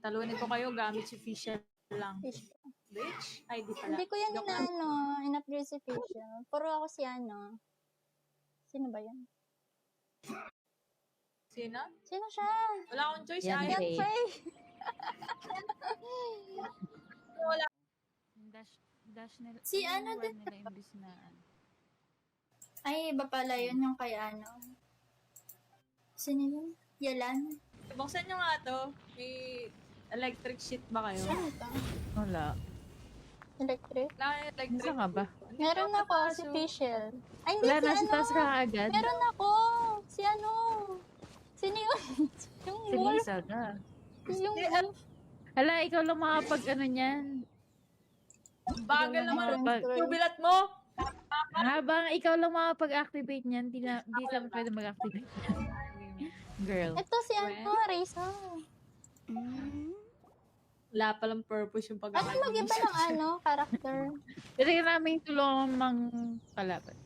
talunin ko kayo gamit si Fisher lang. Fish. Bitch? Ay, di pala. Hindi ko yan Joke lang. in-upgrade si Fisher. Puro ako si Sino ba yan? Sino? Sino siya? Wala akong choice. Yan, Ayaw. Faye. Faye. Wala. Dash nila. Si ano word din. nila imbis na Ay, iba pala yun yung kay Sino yun? Yalan. Buksan nyo nga to. May electric sheet ba kayo? Ano ito? Wala. Electric? Wala kayong electric. Saan nga ba? Meron ako, si Fisher. Ay, hindi, Wala, si nasa taas ka agad. Meron ako. Si Sino yun? Yung Si wolf. Lisa ka. Yung wolf. Hala, ikaw lang makapag ano niyan. Bagal naman. Pag, Tubilat mo. habang ikaw lang makapag-activate niyan, di sa pwede mag-activate. Girl. Ito si Reza. Wala palang purpose yung Ano pag-aaral. mag-iba ng character? Pwede ka namin tulungan mang kalaban.